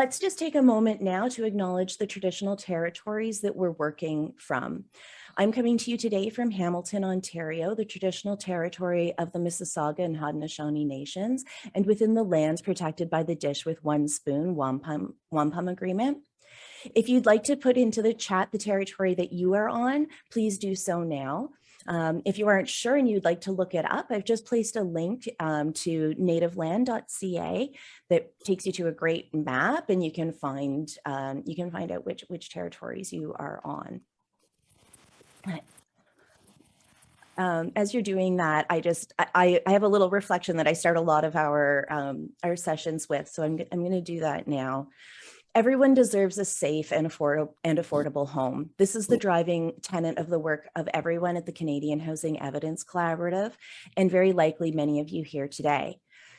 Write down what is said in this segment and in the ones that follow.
let's just take a moment now to acknowledge the traditional territories that we're working from. I'm coming to you today from Hamilton, Ontario, the traditional territory of the Mississauga and Haudenosaunee Nations, and within the lands protected by the Dish with One Spoon Wampum Agreement. If you'd like to put into the chat the territory that you are on, please do so now. If you aren't sure and you'd like to look it up, I've just placed a link to nativeland.ca that takes you to a great map, and you can find out which territories you are on. As you're doing that, I have a little reflection that I start a lot of our sessions with, so I'm going to do that now. Everyone deserves a safe and affordable home. This is the driving tenet of the work of everyone at the Canadian Housing Evidence Collaborative, and very likely many of you here today.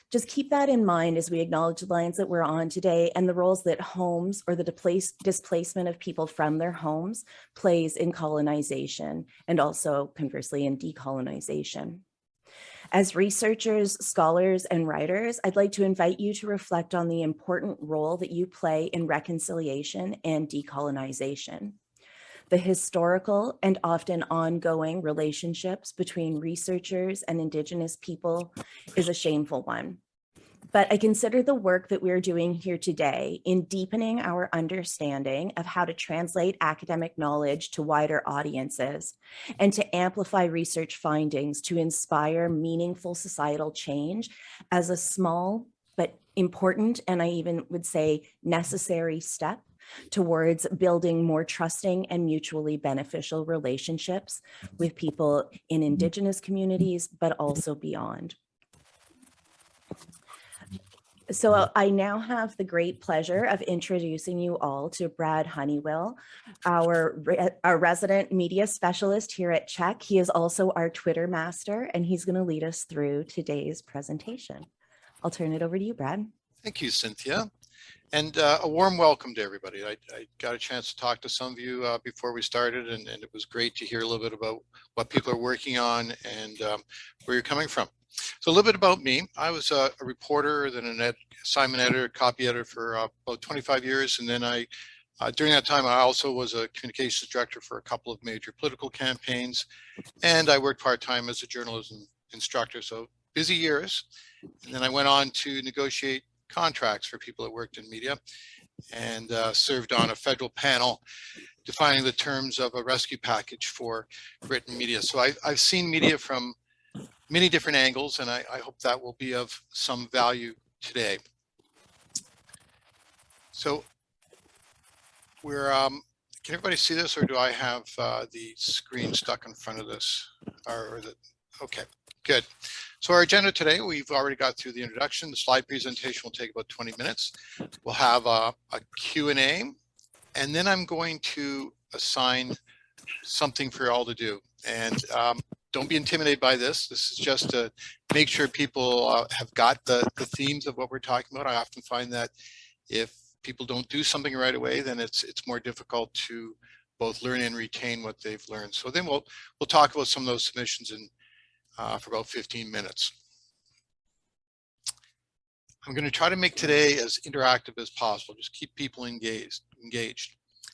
Just keep that in mind as we acknowledge the lines that we're on today and the roles that homes or the displacement of people from their homes plays in colonization, and also conversely in decolonization. As researchers, scholars, and writers, I'd like to invite you to reflect on the important role that you play in reconciliation and decolonization. The historical and often ongoing relationships between researchers and Indigenous people is a shameful one. But I consider the work that we're doing here today in deepening our understanding of how to translate academic knowledge to wider audiences and to amplify research findings to inspire meaningful societal change as a small but important, and I even would say necessary step towards building more trusting and mutually beneficial relationships with people in Indigenous communities, but also beyond. So I now have the great pleasure of introducing you all to Brad Honywill, our resident media specialist here at CHEC. He is also our Twitter master, and he's going to lead us through today's presentation. I'll turn it over to you, Brad. Thank you, Cynthia. And a warm welcome to everybody. I got a chance to talk to some of you before we started, and it was great to hear a little bit about what people are working on and where you're coming from. So a little bit about me. I was a reporter, then an assignment editor, copy editor for about 25 years. And then during that time, I also was a communications director for a couple of major political campaigns. And I worked part-time as a journalism instructor, so busy years. And then I went on to negotiate contracts for people that worked in media and served on a federal panel defining the terms of a rescue package for written media. So I've seen media from many different angles, and I hope that will be of some value today. So we're, can everybody see this, or do I have the screen stuck in front of this? Okay, good. So our agenda today, we've already got through the introduction. The slide presentation will take about 20 minutes. We'll have a Q&A, and then I'm going to assign something for you all to do. And don't be intimidated by this. This is just to make sure people have got the themes of what we're talking about. I often find that if people don't do something right away, then it's more difficult to both learn and retain what they've learned. So then we'll talk about some of those submissions for about 15 minutes. I'm going to try to make today as interactive as possible. Just keep people engaged.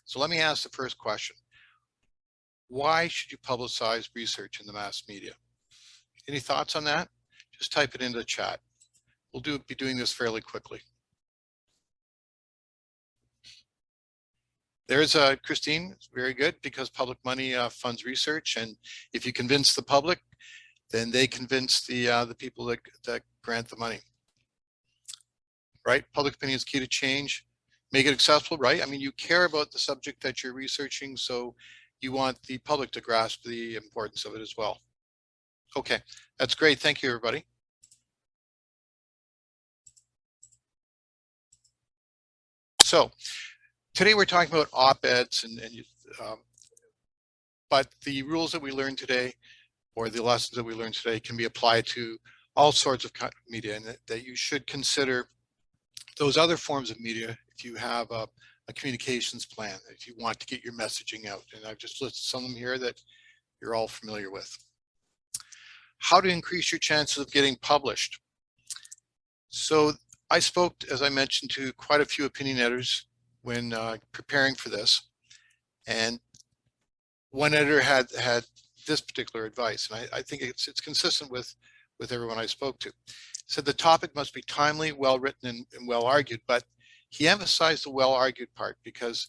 So let me ask the first question. Why should you publicize research in the mass media? Any thoughts on that? Just type it into the chat. We'll be doing this fairly quickly. There's Christine, it's very good, because public money funds research, and if you convince the public, then they convince the people that grant the money. Right? Public opinion is key to change. Make it accessible, right? I mean, you care about the subject that you're researching, so you want the public to grasp the importance of it as well. Okay, that's great. Thank you, everybody. So today we're talking about op-eds, but the rules that we learned today, or the lessons that we learned today, can be applied to all sorts of media, and that you should consider those other forms of media if you have a communications plan, if you want to get your messaging out. And I've just listed some of them here that you're all familiar with. How to increase your chances of getting published. So I spoke, as I mentioned, to quite a few opinion editors when preparing for this, and one editor had this particular advice, and I think it's consistent with everyone I spoke to. Said the topic must be timely, well written, and well argued, but he emphasized the well argued part because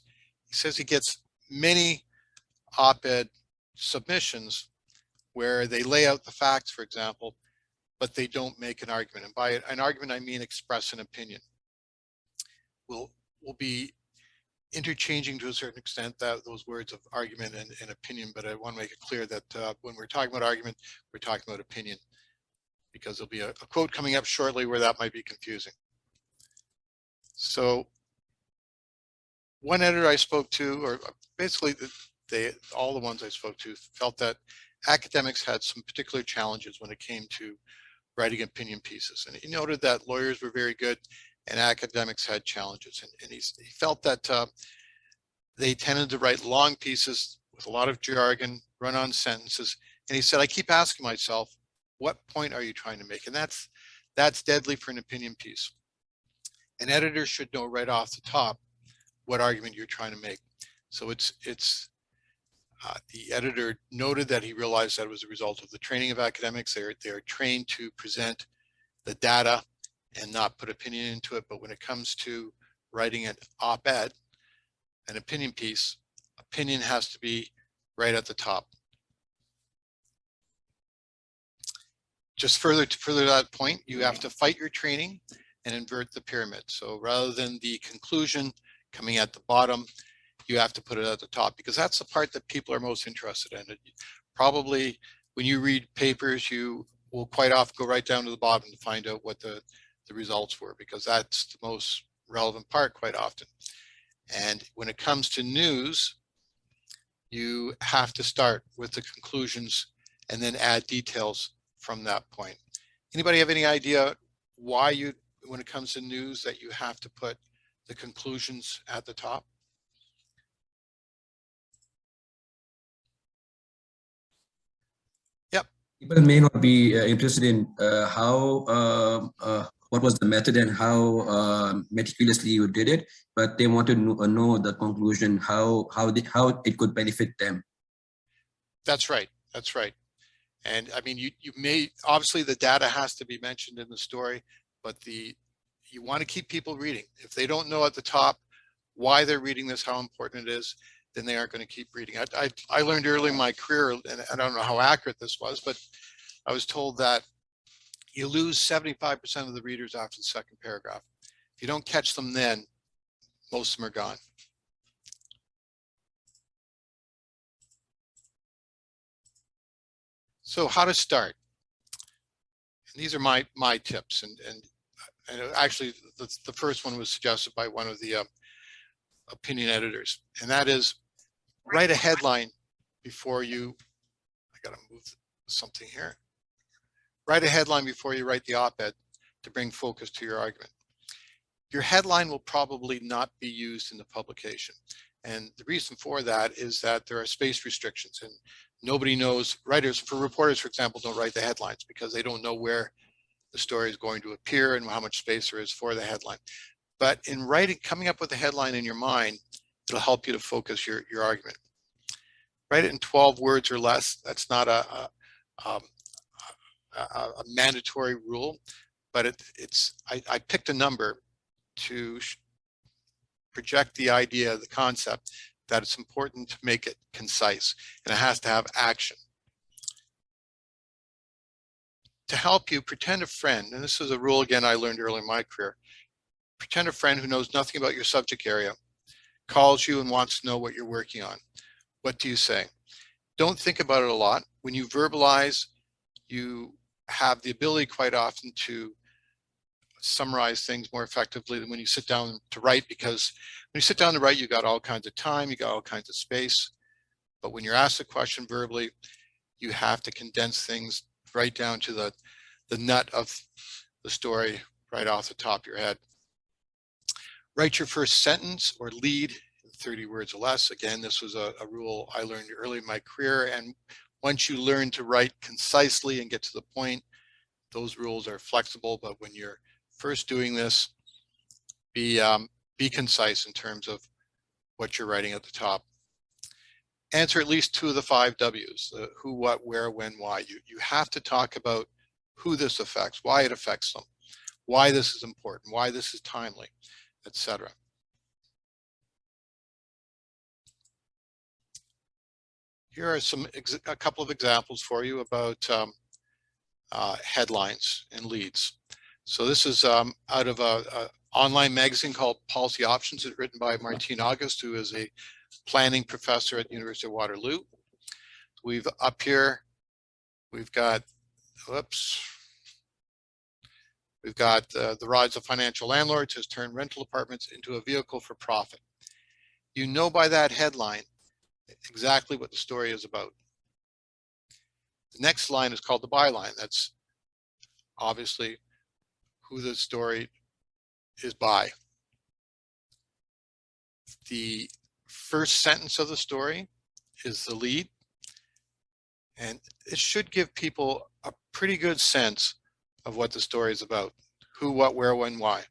he says he gets many op-ed submissions where they lay out the facts, for example, but they don't make an argument. And by an argument, I mean express an opinion. We'll be interchanging to a certain extent that those words of argument and opinion, but I want to make it clear that when we're talking about argument, we're talking about opinion, because there'll be a quote coming up shortly where that might be confusing. So one editor I spoke to, or basically all the ones I spoke to, felt that academics had some particular challenges when it came to writing opinion pieces. And he noted that lawyers were very good and academics had challenges. And he felt that they tended to write long pieces with a lot of jargon, run-on sentences. And he said, I keep asking myself, what point are you trying to make? And that's deadly for an opinion piece. An editor should know right off the top what argument you're trying to make. So the editor noted that he realized that it was a result of the training of academics. They're trained to present the data and not put opinion into it. But when it comes to writing an op-ed, an opinion piece, opinion has to be right at the top. Just further to that point, you have to fight your training and invert the pyramid. So rather than the conclusion coming at the bottom, you have to put it at the top, because that's the part that people are most interested in. Probably when you read papers, you will quite often go right down to the bottom to find out what the results were, because that's the most relevant part quite often. And when it comes to news, you have to start with the conclusions and then add details from that point. Anybody have any idea why when it comes to news, that you have to put the conclusions at the top? Yep. People may not be interested in what was the method and how meticulously you did it, but they want to know the conclusion, how it could benefit them. That's right. That's right. And I mean, you may, obviously the data has to be mentioned in the story, but you want to keep people reading. If they don't know at the top why they're reading this, how important it is, then they aren't going to keep reading. I learned early in my career, and I don't know how accurate this was, but I was told that you lose 75% of the readers after the second paragraph. If you don't catch them then, most of them are gone. So how to start? And these are my tips, and actually the first one was suggested by one of the opinion editors, and that is write a headline before you, I gotta move something here. Write a headline before you write the op-ed to bring focus to your argument. Your headline will probably not be used in the publication. And the reason for that is that there are space restrictions, and nobody knows, reporters, for example, don't write the headlines because they don't know where the story is going to appear and how much space there is for the headline. But in coming up with a headline in your mind, it'll help you to focus your argument. Write it in 12 words or less. That's not a mandatory rule, but I picked a number to project the idea, the concept, that it's important to make it concise, and it has to have action. To help you, pretend a friend, and this is a rule again I learned early in my career. Pretend a friend who knows nothing about your subject area calls you and wants to know what you're working on. What do you say? Don't think about it a lot. When you verbalize, you have the ability quite often to summarize things more effectively than when you sit down to write, because when you sit down to write, you got all kinds of time, you got all kinds of space. But when you're asked a question verbally, you have to condense things right down to the nut of the story right off the top of your head. Write your first sentence or lead in 30 words or less. Again, this was a rule I learned early in my career. And once you learn to write concisely and get to the point, those rules are flexible. But when you're first doing this, be concise in terms of what you're writing at the top. Answer at least 2 of the 5 W's, who, what, where, when, why. You have to talk about who this affects, why it affects them, why this is important, why this is timely, etc. Here are a couple of examples for you about headlines and leads. So this is out of a online magazine called Policy Options. It's written by Martine August, who is a planning professor at the University of Waterloo. We've up here, we've got, whoops, we've got the rise of financial landlords has turned rental apartments into a vehicle for profit. You know by that headline exactly what the story is about. The next line is called the byline. That's obviously who the story is by. The first sentence of the story is the lead, and it should give people a pretty good sense of what the story is about. Who, what, where, when, why.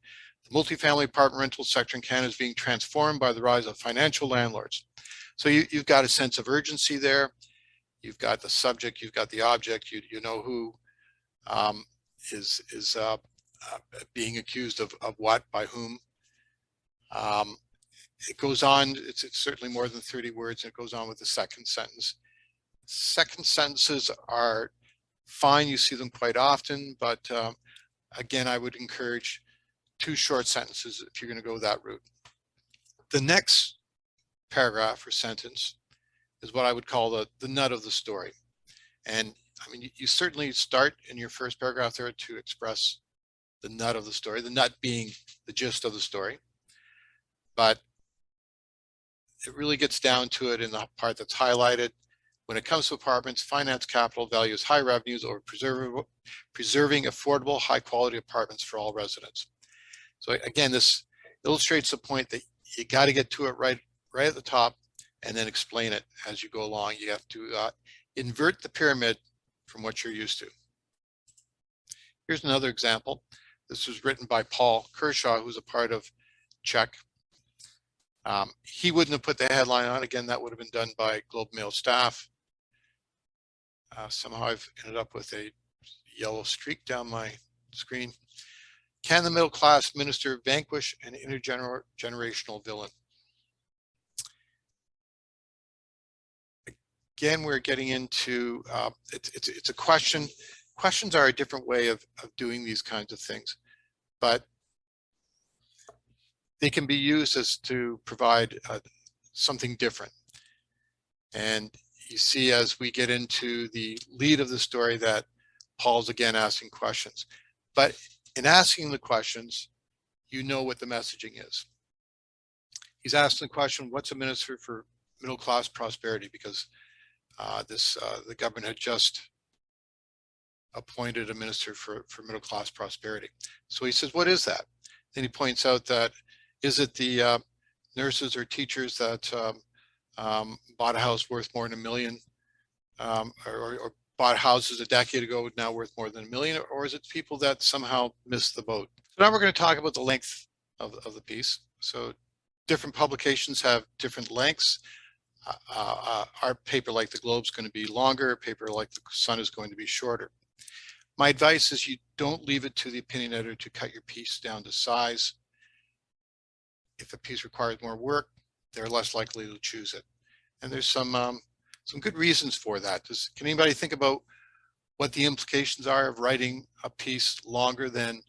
The multifamily apartment rental sector in Canada is being transformed by the rise of financial landlords. So you've got a sense of urgency there. You've got the subject, you've got the object, you know who is being accused of what, by whom. It goes on, it's certainly more than 30 words, and it goes on with the second sentence. Second sentences are fine, you see them quite often, but again, I would encourage 2 short sentences if you're going to go that route. The next paragraph or sentence is what I would call the nut of the story. And I mean, you certainly start in your first paragraph there to express the nut of the story, the nut being the gist of the story. But it really gets down to it in the part that's highlighted. When it comes to apartments, finance capital values high revenues over preserving affordable, high quality apartments for all residents. So again, this illustrates the point that you got to get to it right at the top and then explain it as you go along. You have to invert the pyramid from what you're used to. Here's another example. This was written by Paul Kershaw, who's a part of CHEC. He wouldn't have put the headline on. Again, that would have been done by Globe Mail staff. Somehow I've ended up with a yellow streak down my screen. Can the middle class minister vanquish an intergenerational villain? Again, we're getting into, it's a question. Questions are a different way of doing these kinds of things, but they can be used as to provide something different. And you see as we get into the lead of the story that Paul's again asking questions. But in asking the questions, you know what the messaging is. He's asking the question, what's a minister for middle class prosperity? Because the government had just appointed a minister for middle class prosperity. So he says, what is that? Then he points out that, is it the nurses or teachers that bought a house worth more than $1 million, or bought houses a decade ago now worth more than $1 million, or is it people that somehow missed the boat? So now we're going to talk about the length of the piece. So different publications have different lengths. Our paper like the Globe is going to be longer, a paper like the Sun is going to be shorter. My advice is you don't leave it to the opinion editor to cut your piece down to size. If a piece requires more work, they're less likely to choose it. And there's some good reasons for that. Can anybody think about what the implications are of writing a piece longer than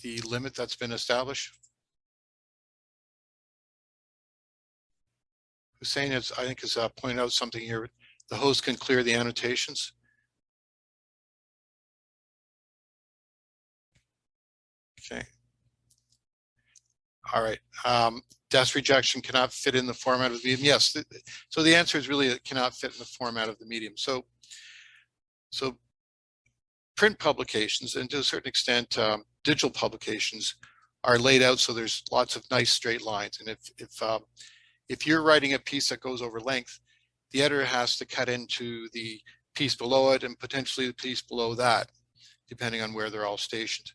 the limit that's been established? Hussein has, I think, has pointed out something here. The host can clear the annotations. Okay. All right. Desk rejection cannot fit in the format of the medium. Yes. So the answer is really it cannot fit in the format of the medium. So print publications, and to a certain extent, digital publications are laid out so there's lots of nice straight lines. And if you're writing a piece that goes over length, the editor has to cut into the piece below it and potentially the piece below that, depending on where they're all stationed.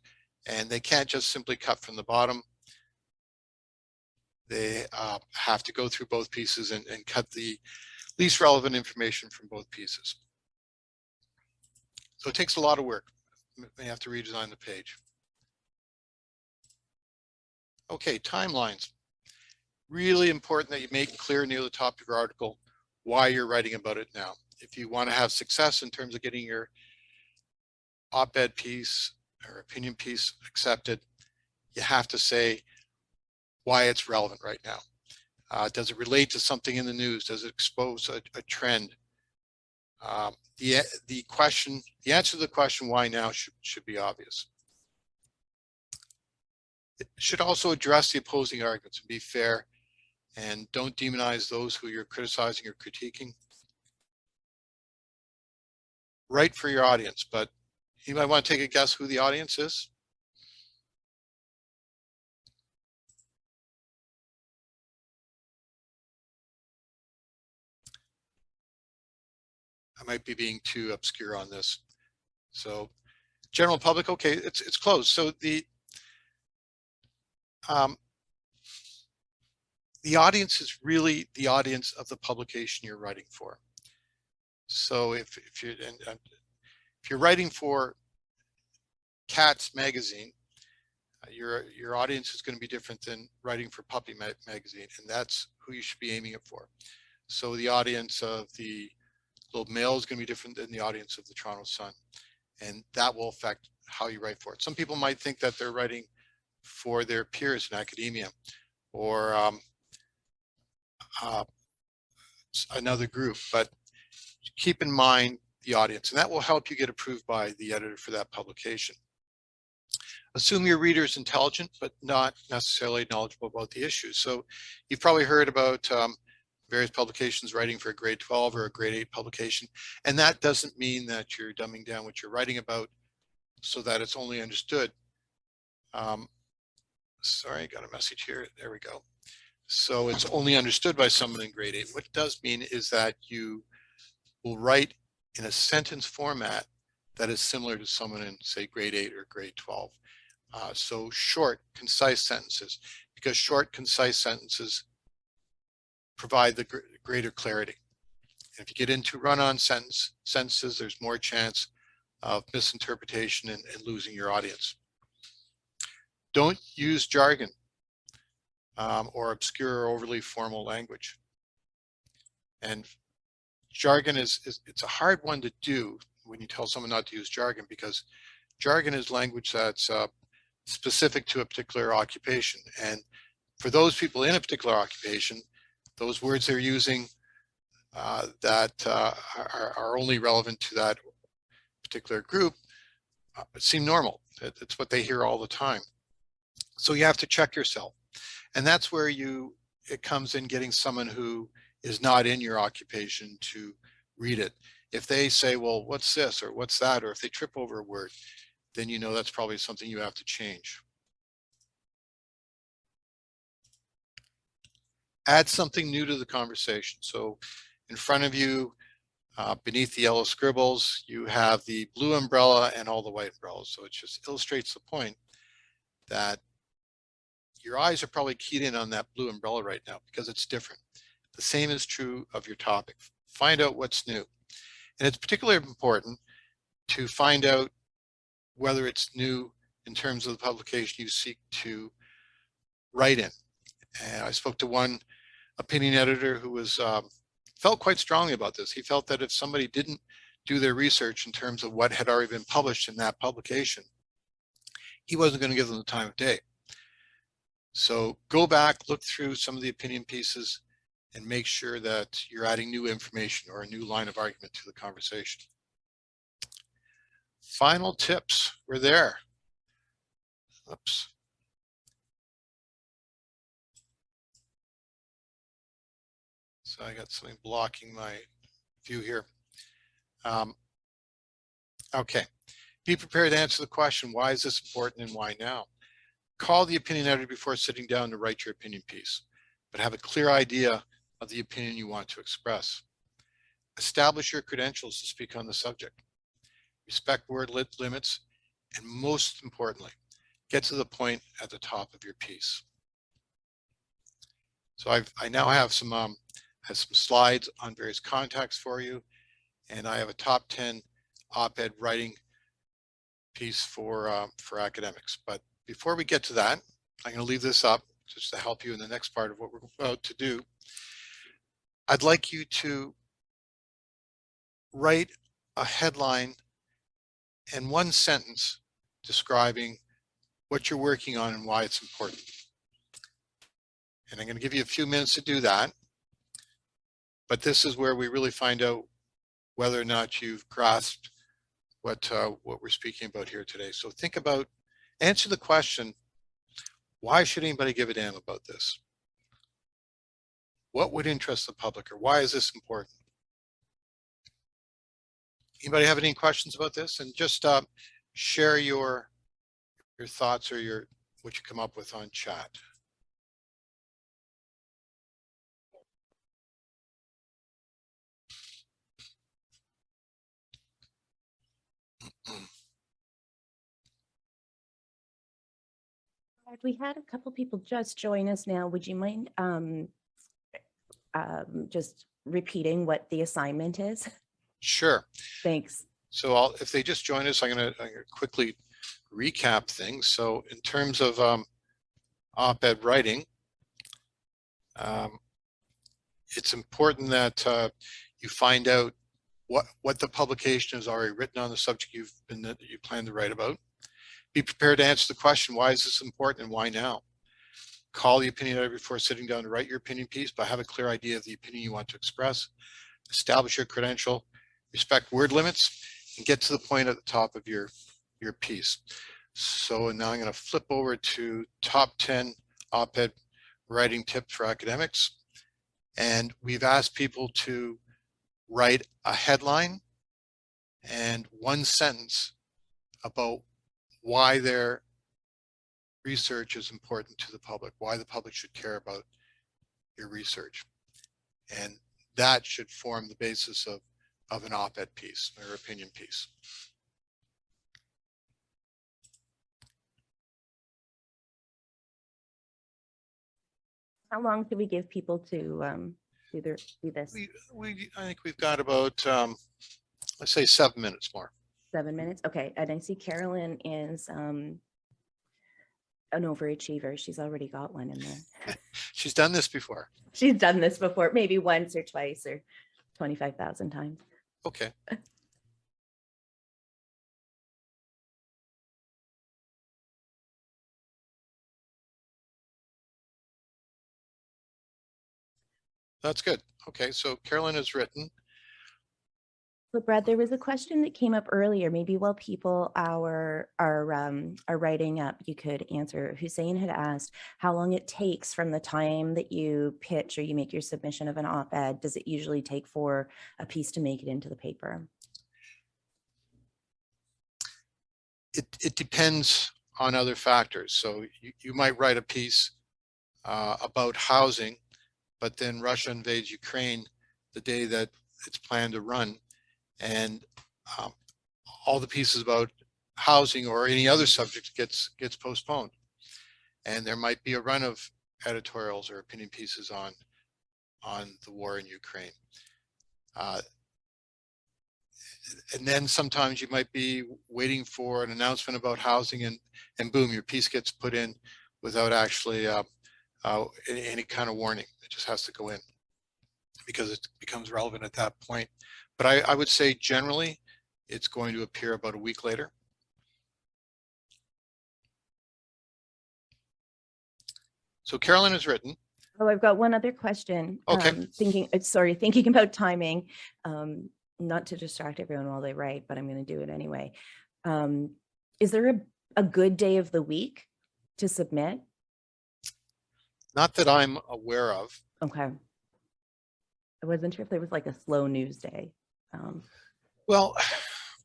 and they can't just simply cut from the bottom. They have to go through both pieces and cut the least relevant information from both pieces. So it takes a lot of work. You may have to redesign the page. Okay, timelines. Really important that you make clear near the top of your article why you're writing about it now. If you want to have success in terms of getting your op-ed piece or opinion piece accepted, you have to say why it's relevant right now. Does it relate to something in the news? Does it expose a trend? The answer to the question why now should be obvious. It should also address the opposing arguments and be fair, and don't demonize those who you're criticizing or critiquing. Write for your audience, but you might want to take a guess who the audience is. I might be being too obscure on this. So general public, okay, it's close. So the audience is really the audience of the publication you're writing for. So if you're writing for Cats magazine, your audience is going to be different than writing for Puppy magazine, and that's who you should be aiming it for. So the audience of the Globe Mail is going to be different than the audience of the Toronto Sun, and that will affect how you write for it. Some people might think that they're writing for their peers in academia or another group, but keep in mind the audience, and that will help you get approved by the editor for that publication. Assume your reader is intelligent, but not necessarily knowledgeable about the issues. So you've probably heard about various publications writing for a grade 12 or a grade 8 publication, and that doesn't mean that you're dumbing down what you're writing about so that it's only understood. Sorry, I got a message here. There we go. So it's only understood by someone in grade 8. What it does mean is that you will write in a sentence format that is similar to someone in, say, grade 8 or grade 12. So short, concise sentences, because short, concise sentences provide the greater clarity. And if you get into run-on sentences, there's more chance of misinterpretation and losing your audience. Don't use jargon or obscure or overly formal language. And jargon it's a hard one to do when you tell someone not to use jargon, because jargon is language that's specific to a particular occupation. And for those people in a particular occupation, those words they're using that are only relevant to that particular group seem normal. It's what they hear all the time. So you have to check yourself. And that's where it comes in getting someone who is not in your occupation to read it. If they say, well, what's this or what's that, or if they trip over a word, then you know that's probably something you have to change. Add something new to the conversation. So in front of you, beneath the yellow scribbles, you have the blue umbrella and all the white umbrellas. So it just illustrates the point that your eyes are probably keyed in on that blue umbrella right now because it's different. The same is true of your topic. Find out what's new. And it's particularly important to find out whether it's new in terms of the publication you seek to write in. And I spoke to one opinion editor who was felt quite strongly about this. He felt that if somebody didn't do their research in terms of what had already been published in that publication, he wasn't going to give them the time of day. So go back, look through some of the opinion pieces, and make sure that you're adding new information or a new line of argument to the conversation. Final tips, we're there. Oops. So I got something blocking my view here. Okay, be prepared to answer the question, why is this important and why now? Call the opinion editor before sitting down to write your opinion piece, but have a clear idea of the opinion you want to express. Establish your credentials to speak on the subject. Respect word limits, and most importantly, get to the point at the top of your piece. So I now have some slides on various contexts for you, and I have a top 10 op-ed writing piece for academics. But before we get to that, I'm going to leave this up just to help you in the next part of what we're about to do. I'd like you to write a headline and one sentence describing what you're working on and why it's important. And I'm going to give you a few minutes to do that. But this is where we really find out whether or not you've grasped what we're speaking about here today. So think about, answer the question, why should anybody give a damn about this? What would interest the public, or why is this important? Anybody have any questions about this? And just share your thoughts or what you come up with on chat. We had a couple people just join us now. Would you mind just repeating what the assignment is? Sure. Thanks. So if they just join us, I'm gonna quickly recap things. So in terms of op-ed writing, it's important that you find out what the publication has already written on the subject you plan to write about. Be prepared to answer the question, why is this important and why now? Call the opinion editor before sitting down to write your opinion piece, but have a clear idea of the opinion you want to express. Establish your credential, respect word limits, and get to the point at the top of your piece. So now I'm going to flip over to top 10 op-ed writing tips for academics. And we've asked people to write a headline and one sentence about why their research is important to the public, why the public should care about your research. And that should form the basis of an op-ed piece or opinion piece. How long do we give people to do this? I think we've got about, let's say 7 minutes more. 7 minutes? Okay. And I see Carolyn is an overachiever. She's already got one in there. She's done this before. She's done this before, maybe once or twice or 25,000 times. Okay. That's good. Okay, so Carolyn has written. So Brad, there was a question that came up earlier, maybe while people are writing up, you could answer. Hussein had asked how long it takes from the time that you pitch or you make your submission of an op-ed. Does it usually take for a piece to make it into the paper? It depends on other factors. So you might write a piece about housing, but then Russia invades Ukraine the day that it's planned to run. And all the pieces about housing or any other subject gets postponed. And there might be a run of editorials or opinion pieces on the war in Ukraine. And then sometimes you might be waiting for an announcement about housing and boom, your piece gets put in without actually any kind of warning. It just has to go in because it becomes relevant at that point. But I would say generally it's going to appear about a week later. So Carolyn has written. Oh, I've got one other question. Okay. Thinking about timing, not to distract everyone while they write, but I'm going to do it anyway. Is there a good day of the week to submit? Not that I'm aware of. Okay. I wasn't sure if there was like a slow news day. Well,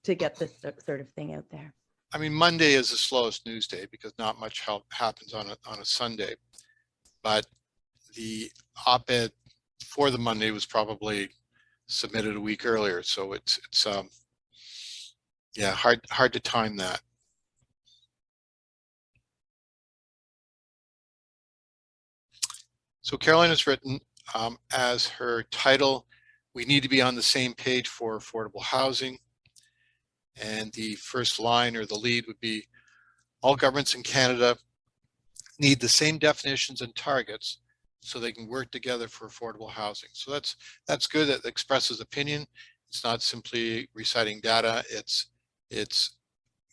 to get this sort of thing out there. I mean, Monday is the slowest news day because not much happens on a Sunday. But the op-ed for the Monday was probably submitted a week earlier, so it's yeah, hard to time that. So Caroline has written as her title, we need to be on the same page for affordable housing. And the first line or the lead would be, all governments in Canada need the same definitions and targets so they can work together for affordable housing. So that's good. That expresses opinion. It's not simply reciting data. It's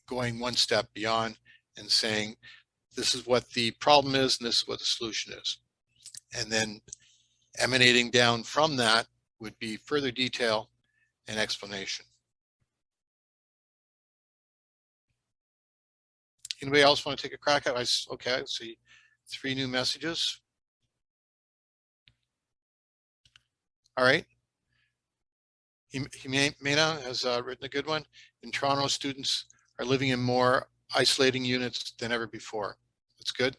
going one step beyond and saying, this is what the problem is and this is what the solution is. And then emanating down from that would be further detail and explanation. Anybody else want to take a crack at it? Okay, I see 3 new messages. All right. Jimena has written a good one. In Toronto, students are living in more isolating units than ever before. That's good.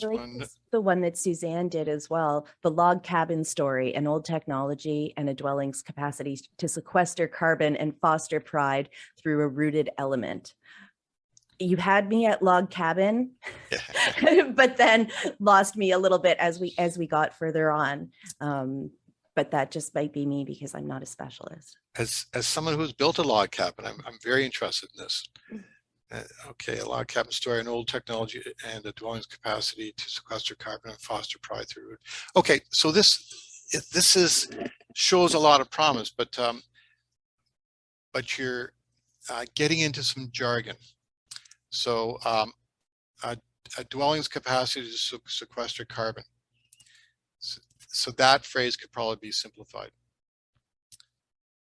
I like the one that Suzanne did as well, the log cabin story, an old technology and a dwelling's capacity to sequester carbon and foster pride through a rooted element. You had me at log cabin, but then lost me a little bit as we got further on. But that just might be me because I'm not a specialist. As someone who's built a log cabin, I'm very interested in this. Okay, a log cabin story, an old technology and a dwelling's capacity to sequester carbon and foster pride through. Okay, so this shows a lot of promise, but you're getting into some jargon. So a dwelling's capacity to sequester carbon. So that phrase could probably be simplified.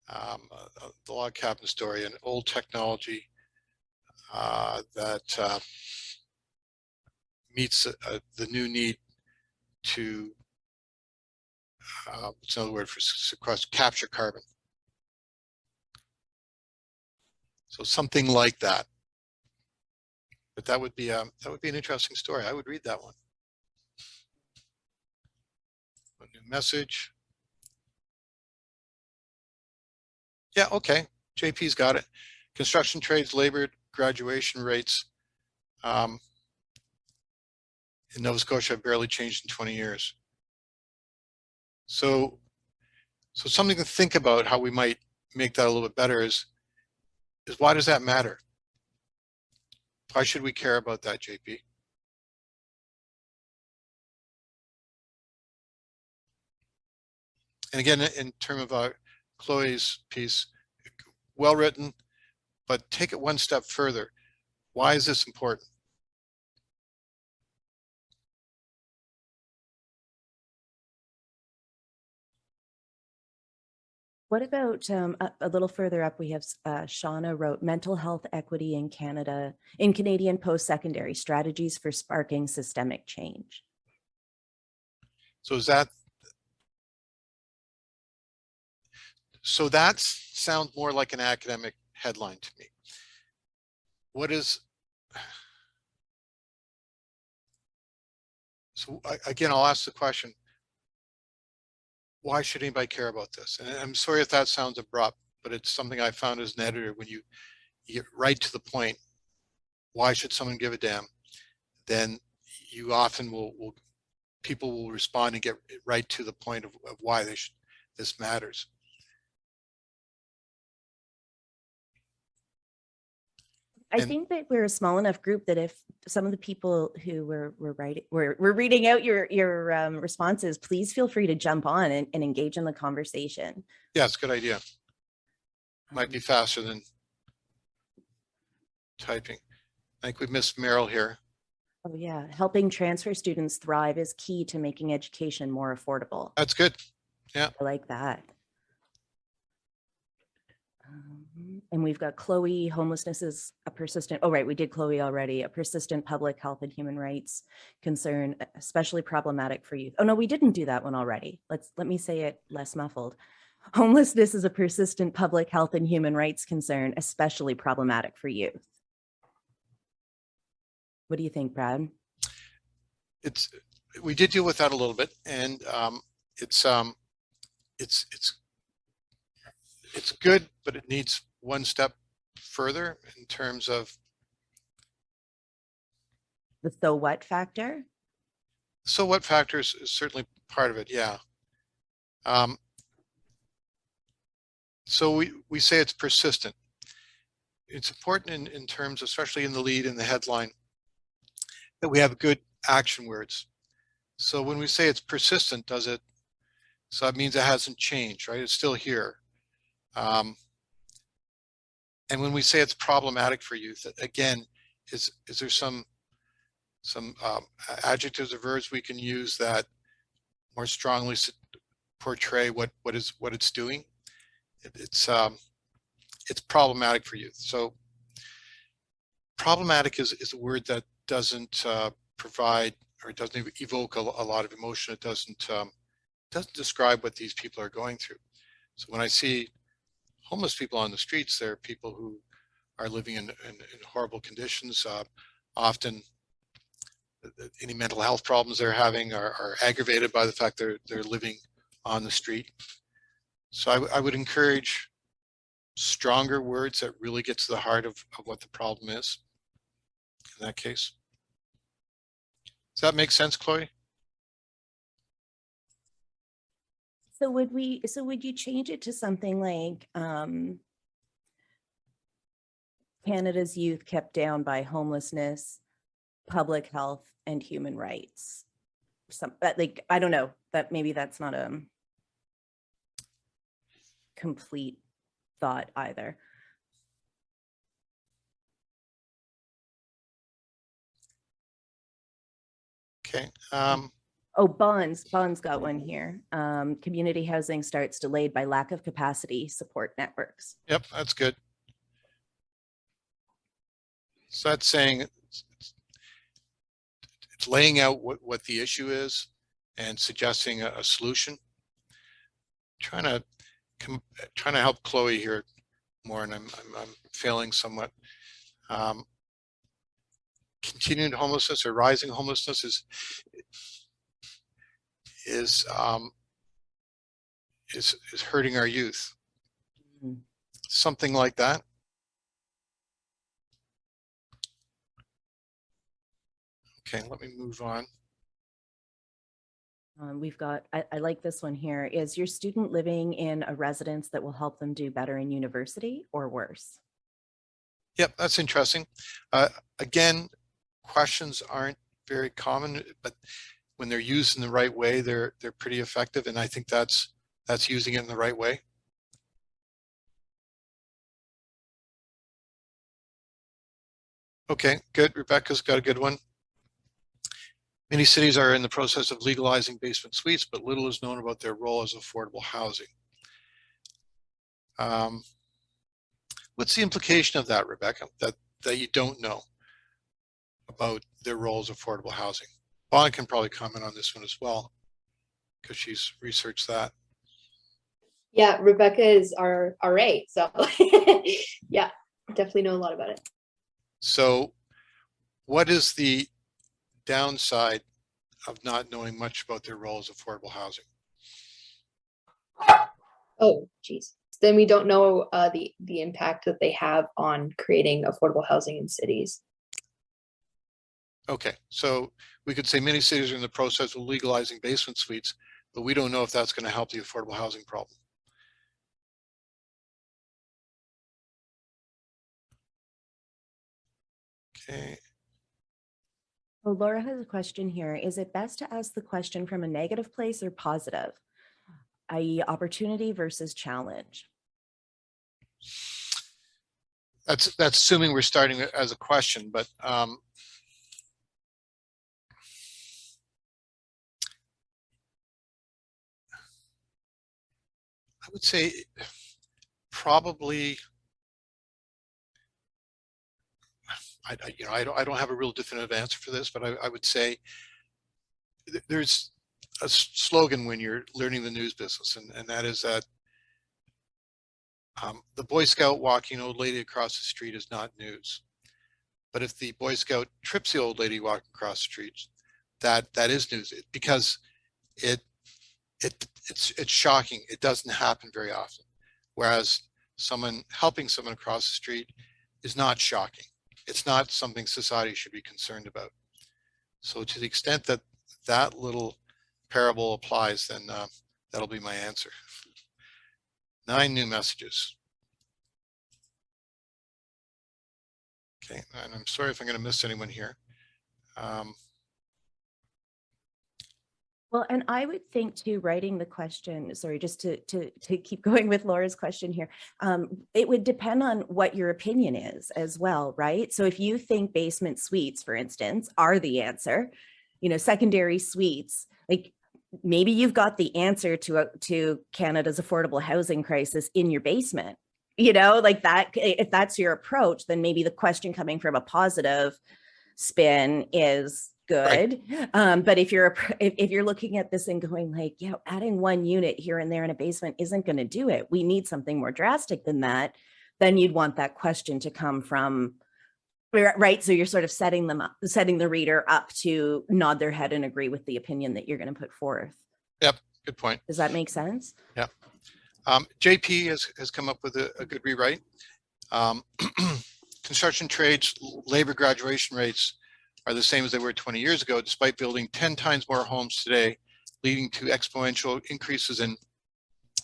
The log cabin story, an old technology that meets the new need to, what's another word for sequester, capture carbon. So something like that. But that would be an interesting story. I would read that one. A new message. Yeah, okay. JP's got it. Construction trades, labor, graduation rates in Nova Scotia have barely changed in 20 years. So something to think about how we might make that a little bit better is why does that matter? Why should we care about that, JP? And again, in terms of Chloe's piece, well written, but take it one step further. Why is this important? What about a little further up, we have Shauna wrote mental health equity in Canada, in Canadian post-secondary strategies for sparking systemic change. So that sounds more like an academic headline to me. So again, I'll ask the question, why should anybody care about this? And I'm sorry if that sounds abrupt, but it's something I found as an editor. When you get right to the point, why should someone give a damn? Then you often people will respond and get right to the point of why this matters. I think that we're a small enough group that if some of the people who were reading out your responses, please feel free to jump on and engage in the conversation. Yeah, it's a good idea. Might be faster than typing. I think we've missed Meryl here. Oh yeah, helping transfer students thrive is key to making education more affordable. That's good. Yeah, I like that. And we've got Chloe, homelessness is a persistent, oh right, we did Chloe already, a persistent public health and human rights concern, especially problematic for youth. Oh no, we didn't do that one already. Let me say it less muffled. Homelessness is a persistent public health and human rights concern, especially problematic for youth. What do you think, Brad? We did deal with that a little bit, and it's good, but it needs one step further in terms of The so what factor? So what factors is certainly part of it, yeah. So we say it's persistent. It's important in terms, especially in the lead and the headline, that we have good action words. So when we say it's persistent, so that means it hasn't changed, right? It's still here. And when we say it's problematic for youth, again, is there some adjectives or verbs we can use that more strongly portray what it's doing? It's problematic for youth. So problematic is a word that doesn't provide, or it doesn't evoke a lot of emotion. It doesn't describe what these people are going through. So when I see homeless people on the streets, there are people who are living in horrible conditions. Often any mental health problems they're having are aggravated by the fact they're living on the street. So I would encourage stronger words that really get to the heart of what the problem is in that case. Does that make sense, Chloe? So would you change it to something like Canada's youth kept down by homelessness, public health, and human rights? Like, I don't know, that maybe that's not a complete thought either. Okay. Oh, Bonds got one here. Community housing starts delayed by lack of capacity support networks. Yep, that's good. So that's saying it's laying out what the issue is and suggesting a solution. Trying to help Chloe here more, and I'm failing somewhat. Continued homelessness or rising homelessness is hurting our youth. Mm-hmm. Something like that. Okay, let me move on. We've got, I like this one here. Is your student living in a residence that will help them do better in university or worse? Yep, that's interesting. Again, questions aren't very common, but when they're used in the right way, they're pretty effective, and I think that's using it in the right way. Okay, good. Rebecca's got a good one. Many cities are in the process of legalizing basement suites, but little is known about their role as affordable housing. What's the implication of that, Rebecca, that you don't know about their role as affordable housing? Bon can probably comment on this one as well, because she's researched that. Yeah, Rebecca is our RA, so yeah, definitely know a lot about it. So what is the downside of not knowing much about their role as affordable housing? Oh, geez. Then we don't know the impact that they have on creating affordable housing in cities. Okay, so we could say many cities are in the process of legalizing basement suites, but we don't know if that's going to help the affordable housing problem. Okay. Well, Laura has a question here. Is it best to ask the question from a negative place or positive, i.e. opportunity versus challenge? That's assuming we're starting as a question, but I would say probably, I don't have a real definitive answer for this, but I would say there's a slogan when you're learning the news business, and that is that the Boy Scout walking an old lady across the street is not news. But if the Boy Scout trips the old lady walking across the street, that is news, because it's shocking. It doesn't happen very often. Whereas someone helping someone across the street is not shocking. It's not something society should be concerned about. So to the extent that that little parable applies, then that'll be my answer. 9 new messages. Okay, and I'm sorry if I'm going to miss anyone here. Well, and I would think too, writing the question, sorry, just to keep going with Laura's question here, it would depend on what your opinion is as well, right? So if you think basement suites, for instance, are the answer, you know, secondary suites, like maybe you've got the answer to Canada's affordable housing crisis in your basement, you know, like that. If that's your approach, then maybe the question coming from a positive spin is good. Right. But if you're looking at this and going like, yeah, adding 1 unit here and there in a basement isn't going to do it, we need something more drastic than that, then you'd want that question to come from, right? So you're sort of setting the reader up to nod their head and agree with the opinion that you're going to put forth. Yep, good point. Does that make sense? Yeah. JP has come up with a good rewrite. Construction trades labor graduation rates are the same as they were 20 years ago, despite building 10 times more homes today, leading to exponential increases in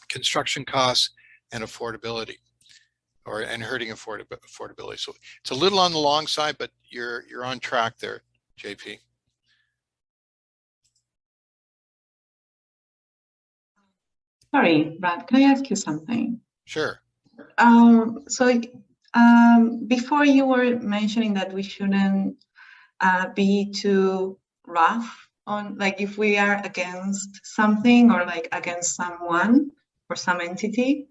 construction costs and affordability, and hurting affordability. So it's a little on the long side, but you're on track there, JP. Sorry, Brad, can I ask you something? Sure. Before you were mentioning that we shouldn't be too rough on, like, if we are against something or like against someone or some entity.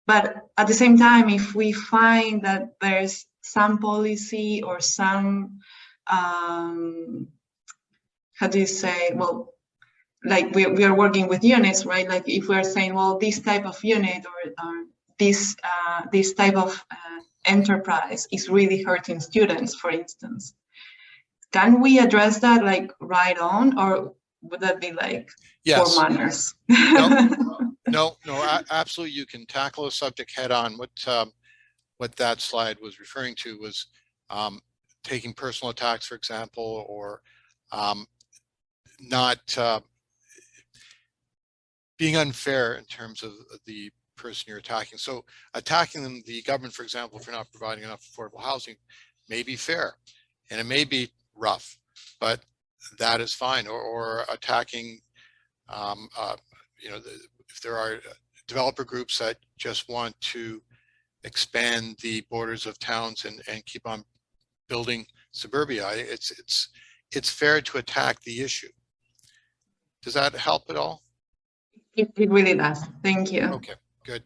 But at the same time, if we find that there's some policy or some, how do you say, well, like we are working with units, right? Like if we're saying, well, this type of unit or this type of enterprise is really hurting students, for instance. Can we address that like right on, or would that be like yes. for manners? No, absolutely. You can tackle a subject head on. What that slide was referring to was taking personal attacks, for example, or not being unfair in terms of the person you're attacking. So attacking the government, for example, for not providing enough affordable housing may be fair, and it may be rough, but that is fine. Or attacking, you know, if there are developer groups that just want to expand the borders of towns and keep on building suburbia, it's fair to attack the issue. Does that help at all? It really does. Thank you. Okay, good.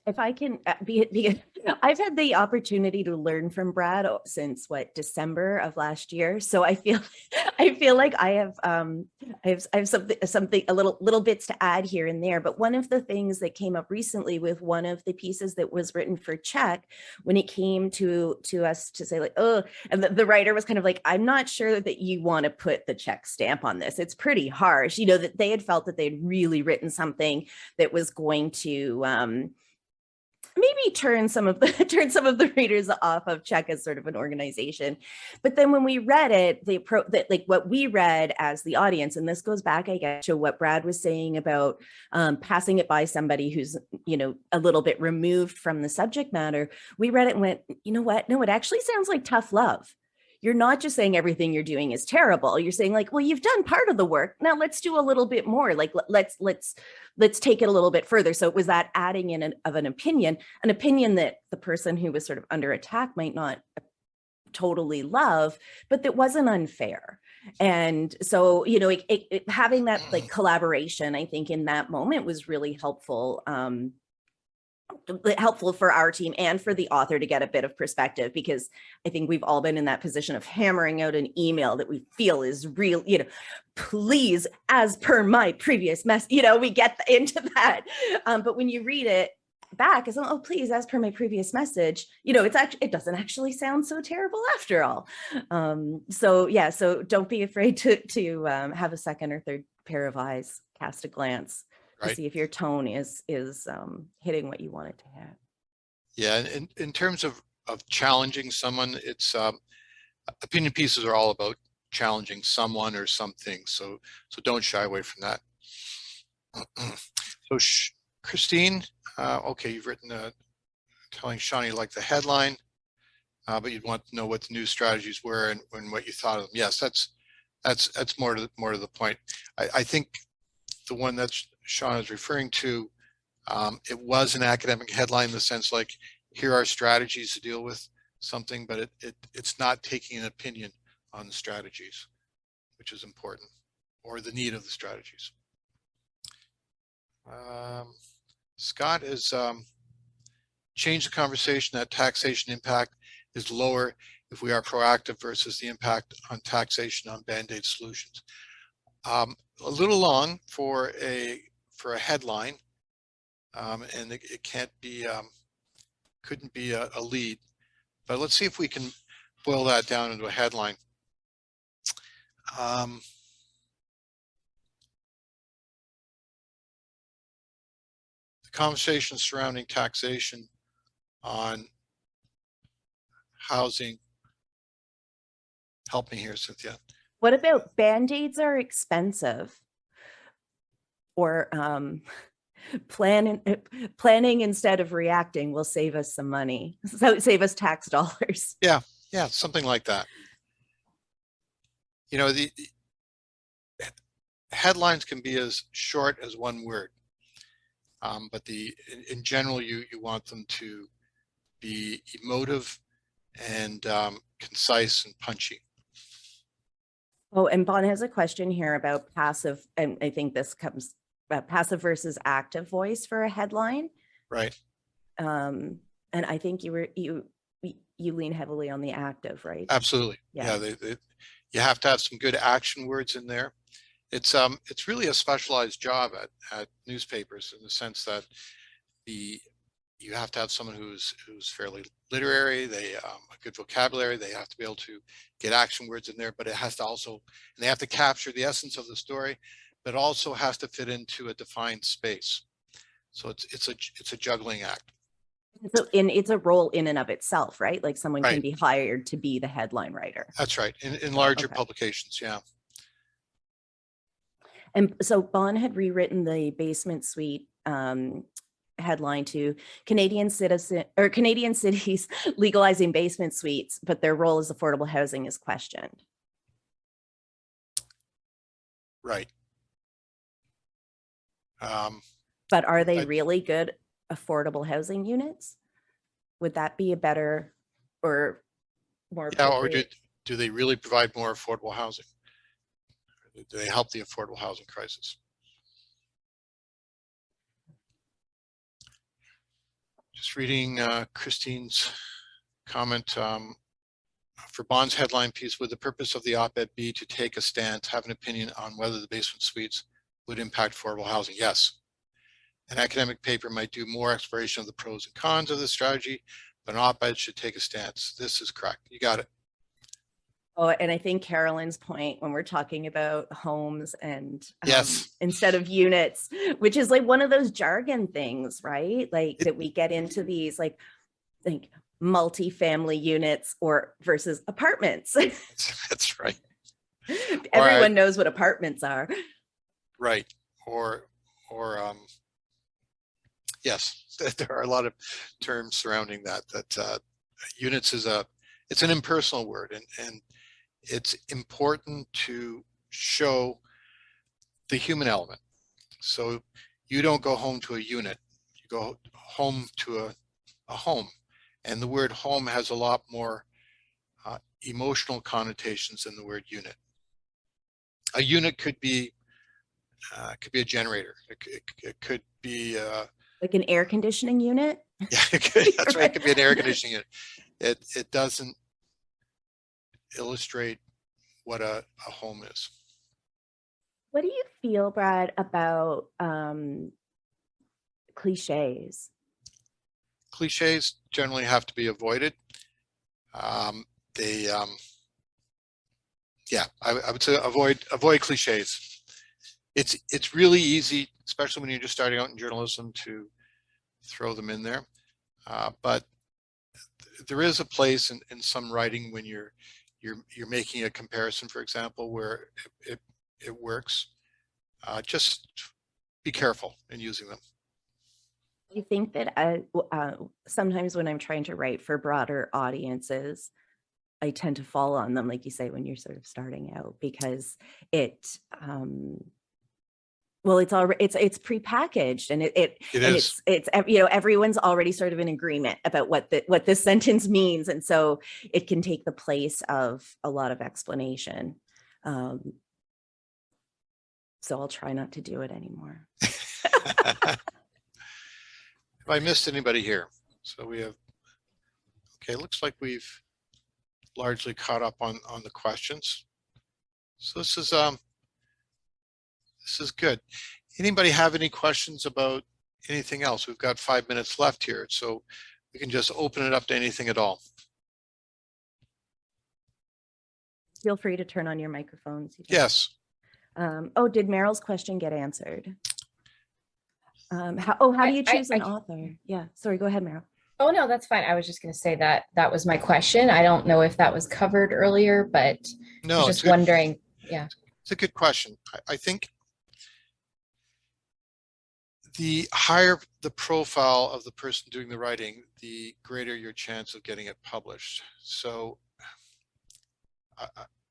If I can be, I've had the opportunity to learn from Brad since December of last year. So I feel like I have something a little bits to add here and there. But one of the things that came up recently with one of the pieces that was written for CHEC, when it came to us to say like, oh, and the writer was kind of like, I'm not sure that you want to put the CHEC stamp on this. It's pretty harsh. You know, that they had felt that they'd really written something that was going to maybe turn some of the readers off of CHEC as sort of an organization. But then when we read it, like what we read as the audience, and this goes back, I guess, to what Brad was saying about passing it by somebody who's, you know, a little bit removed from the subject matter. We read it and went, you know what? No, it actually sounds like tough love. You're not just saying everything you're doing is terrible. You're saying like, well, you've done part of the work. Now let's do a little bit more. Like let's take it a little bit further. So it was that adding in an opinion that the person who was sort of under attack might not totally love, but that wasn't unfair. And so, you know, having that like collaboration, I think in that moment was really helpful. Helpful for our team and for the author to get a bit of perspective, because I think we've all been in that position of hammering out an email that we feel is real, you know, please, as per my previous mess, you know, we get into that. But when you read it back, it's, oh, please, as per my previous message, you know, it doesn't actually sound so terrible after all. So yeah, so don't be afraid to have a second or third pair of eyes, cast a glance. To see if your tone is hitting what you want it to hit. Yeah, in terms of challenging someone, it's opinion pieces are all about challenging someone or something. So don't shy away from that. So Christine, okay, you've written telling Shawnee like the headline, but you'd want to know what the new strategies were and what you thought of them. Yes, that's more to the point. I think the one that Sean is referring to, it was an academic headline in the sense like, here are strategies to deal with something, but it's not taking an opinion on the strategies, which is important, or the need of the strategies. Scott has changed the conversation that taxation impact is lower if we are proactive versus the impact on taxation on band-aid solutions. A little long for a headline, and it can't be couldn't be a lead, but let's see if we can boil that down into a headline. The conversation surrounding taxation on housing. Help me here, Cynthia. What about Band-Aids are expensive? Or planning instead of reacting will save us some money. So save us tax dollars. Yeah, something like that. You know, the headlines can be as short as one word, but in general, you want them to be emotive and concise and punchy. Oh, and Bon has a question here about passive, and I think this comes passive versus active voice for a headline. Right. And I think you lean heavily on the active, right? Absolutely. Yeah. You have to have some good action words in there. It's really a specialized job at newspapers in the sense that you have to have someone who's fairly literary, they a good vocabulary, they have to be able to get action words in there, but it has to also, and they have to capture the essence of the story, but also has to fit into a defined space. So it's a juggling act. So it's a role in and of itself, right? Like someone Right. can be hired to be the headline writer. That's right. In larger Okay. publications, yeah. And so Bon had rewritten the basement suite headline to Canadian cities legalizing basement suites, but their role as affordable housing is questioned. Right. But are they really good affordable housing units? Would that be a better or more? Yeah, or do they really provide more affordable housing? Do they help the affordable housing crisis? Just reading Christine's comment for Bon's headline piece, would the purpose of the op-ed be to take a stance, have an opinion on whether the basement suites would impact affordable housing? Yes. An academic paper might do more exploration of the pros and cons of the strategy, but an op-ed should take a stance. This is correct. You got it. Oh, and I think Carolyn's point when we're talking about homes and yes, instead of units, which is like one of those jargon things, right? Like that we get into these like multi-family units or versus apartments. That's right. Everyone knows what apartments are. Right. Or yes, there are a lot of terms surrounding that units is it's an impersonal word, and it's important to show the human element. So you don't go home to a unit, you go home to a home, and the word home has a lot more emotional connotations than the word unit. A unit could be a generator. It could be like an air conditioning unit. Yeah, that's right. It could be an air conditioning unit. It doesn't illustrate what a home is. What do you feel, Brad, about cliches? Cliches generally have to be avoided. Yeah, I would say avoid cliches. It's really easy, especially when you're just starting out in journalism, to throw them in there. But there is a place in some writing when you're you're making a comparison, for example, where it works. Just be careful in using them. I think that sometimes when I'm trying to write for broader audiences, I tend to fall on them, like you say, when you're sort of starting out, because it's already it's prepackaged, and it's you know, everyone's already sort of in agreement about what this sentence means, and so it can take the place of a lot of explanation. So I'll try not to do it anymore. Have I missed anybody here? So we have, okay, looks like we've largely caught up on the questions. So this is good. Anybody have any questions about anything else? We've got 5 minutes left here, so we can just open it up to anything at all. Feel free to turn on your microphones. Yes. Oh, did Meryl's question get answered? How do you choose an author? Yeah, sorry, go ahead, Meryl. Oh, no, that's fine. I was just going to say that was my question. I don't know if that was covered earlier, but no, I was just wondering. Yeah. It's a good question. I think the higher the profile of the person doing the writing, the greater your chance of getting it published. So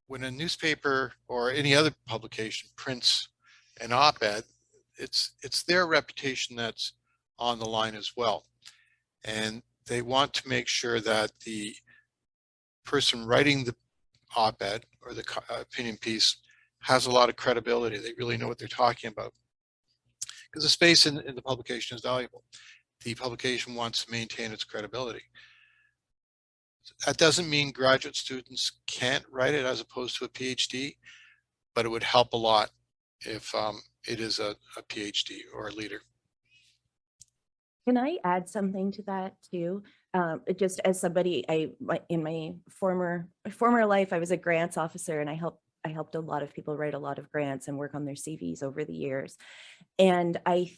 when a newspaper or any other publication prints an op-ed, it's their reputation that's on the line as well. And they want to make sure that the person writing the op-ed or the opinion piece has a lot of credibility. They really know what they're talking about. Because the space in the publication is valuable. The publication wants to maintain its credibility. That doesn't mean graduate students can't write it as opposed to a PhD, but it would help a lot if it is a PhD or a leader. Can I add something to that too? Just as somebody, in my former life, I was a grants officer, and I helped a lot of people write a lot of grants and work on their CVs over the years. And I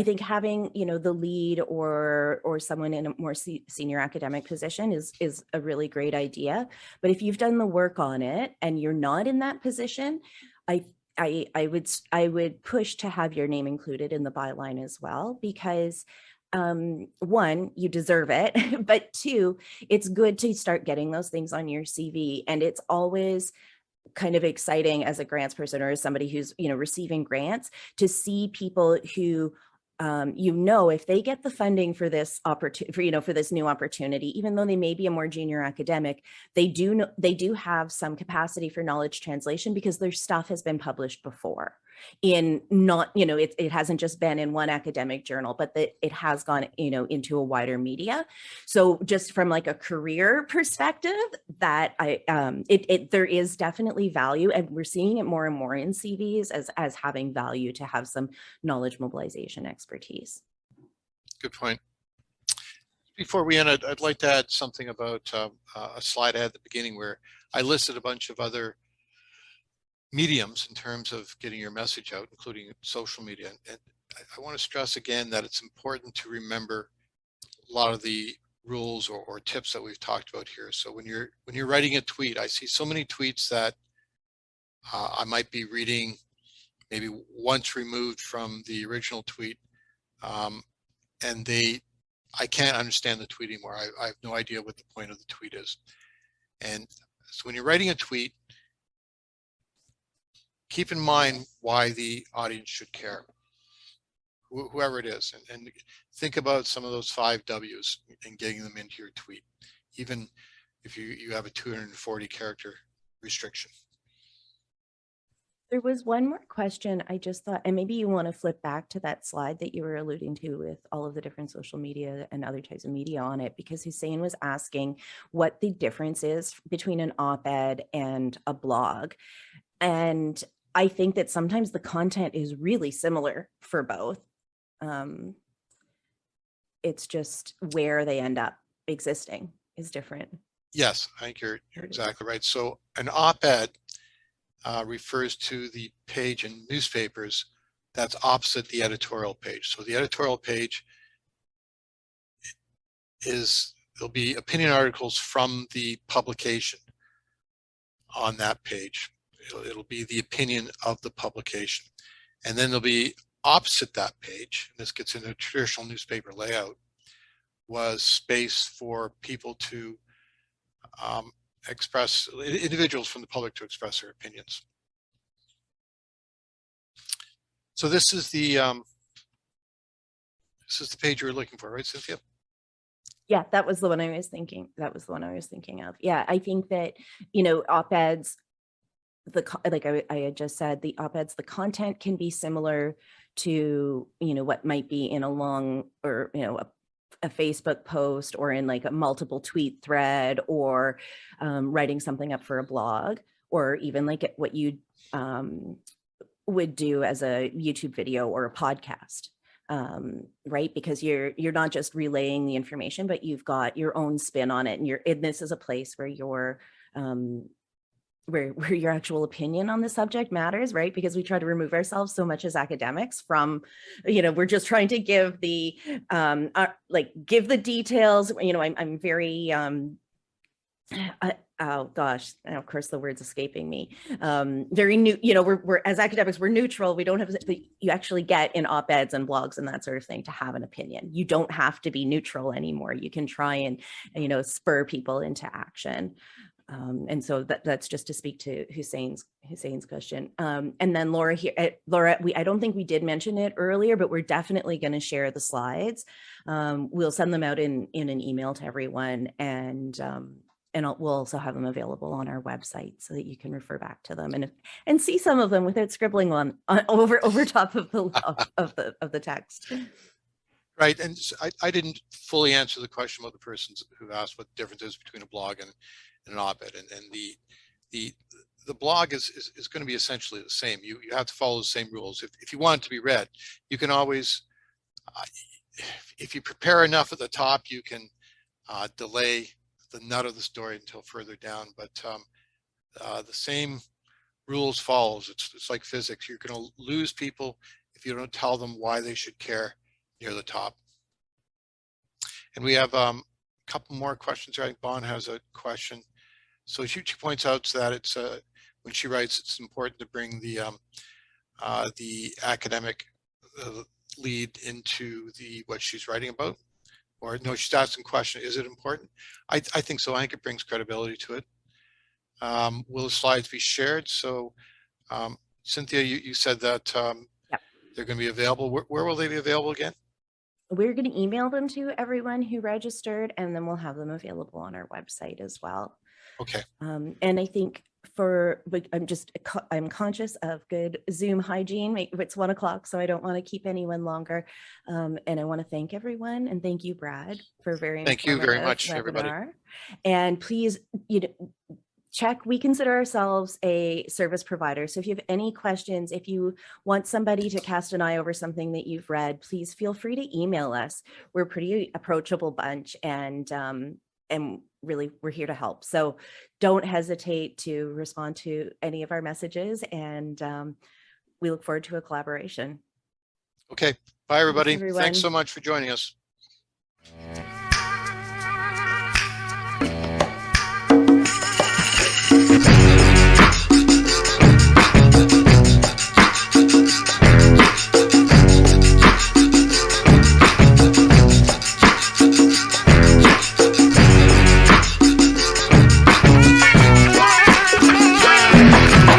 think having, you know, the lead or someone in a more senior academic position is a really great idea. But if you've done the work on it and you're not in that position, I would push to have your name included in the byline as well, because one, you deserve it, but two, it's good to start getting those things on your CV. And it's always kind of exciting as a grants person or as somebody who's, you know, receiving grants, to see people who you know, if they get the funding for this opportunity, for this new opportunity, even though they may be a more junior academic, they do have some capacity for knowledge translation because their stuff has been published before in not, you know, it hasn't just been in one academic journal, but that it has gone, you know, into a wider media. So just from like a career perspective, that there is definitely value, and we're seeing it more and more in CVs as having value to have some knowledge mobilization expertise. Good point. Before we end, I'd like to add something about a slide I had at the beginning where I listed a bunch of other mediums in terms of getting your message out, including social media. And I want to stress again that it's important to remember a lot of the rules or tips that we've talked about here. So when you're writing a tweet, I see so many tweets that I might be reading maybe once removed from the original tweet, and I can't understand the tweet anymore. I have no idea what the point of the tweet is. And so when you're writing a tweet, keep in mind why the audience should care, whoever it is, and think about some of those 5 W's and getting them into your tweet, even if you have a 240 character restriction. There was one more question I just thought, and maybe you want to flip back to that slide that you were alluding to with all of the different social media and other types of media on it, because Hussein was asking what the difference is between an op-ed and a blog. And I think that sometimes the content is really similar for both. It's just where they end up existing is different. Yes, I think you're exactly right. So an op-ed refers to the page in newspapers that's opposite the editorial page. So the editorial page there'll be opinion articles from the publication. on that page. It'll be the opinion of the publication. And then there'll be opposite that page, and this gets into traditional newspaper layout, was space for people to express, individuals from the public to express their opinions. So this is the page you were looking for, right, Cynthia? Yeah, that was the one I was thinking. That was the one I was thinking of. Yeah, I think that, you know, op-eds, like I had just said, the op-eds, the content can be similar to, you know, what might be in a long, or, you know, a Facebook post, or in like a multiple tweet thread, or writing something up for a blog, or even like what you would do as a YouTube video or a podcast. Right? Because you're not just relaying the information, but you've got your own spin on it, and this is a place where your where your actual opinion on the subject matters, right? Because we try to remove ourselves so much as academics from, you know, we're just trying to give the give the details. You know, I'm very oh gosh, and of course the word's escaping me. Very new, you know, we're as academics, we're neutral. We don't have, but you actually get in op-eds and blogs and that sort of thing to have an opinion. You don't have to be neutral anymore. You can try and, you know, spur people into action. And so that's just to speak to Hussein's question. And then Laura here, Laura, I don't think we did mention it earlier, but we're definitely going to share the slides. We'll send them out in an email to everyone, and we'll also have them available on our website so that you can refer back to them and see some of them without scribbling on over top of the text. Right, and I didn't fully answer the question about the persons who asked what the difference is between a blog and an op-ed, and the blog is going to be essentially the same. You have to follow the same rules. If you want it to be read, you can always, if you prepare enough at the top, you can delay the nut of the story until further down. But the same rules follows. It's like physics. You're going to lose people if you don't tell them why they should care near the top. And we have a couple more questions here. I think Bon has a question. So she points out that it's when she writes, it's important to bring the academic lead into what she's writing about. Or no, she's asking a question, is it important? I think so. I think it brings credibility to it. Will the slides be shared? So Cynthia, you said that Yep. They're going to be available. Where will they be available again? We're going to email them to everyone who registered, and then we'll have them available on our website as well. Okay. And I think I'm conscious of good Zoom hygiene. It's 1 o'clock, so I don't want to keep anyone longer. And I want to thank everyone, and thank you, Brad, for Thank you very much, webinar. everybody. And please, you know, CHEC, we consider ourselves a service provider. So if you have any questions, if you want somebody to cast an eye over something that you've read, please feel free to email us. We're a pretty approachable bunch, and really we're here to help. So don't hesitate to respond to any of our messages, and we look forward to a collaboration. Okay. Bye, everybody. Thanks, everyone. Thanks so much for joining us.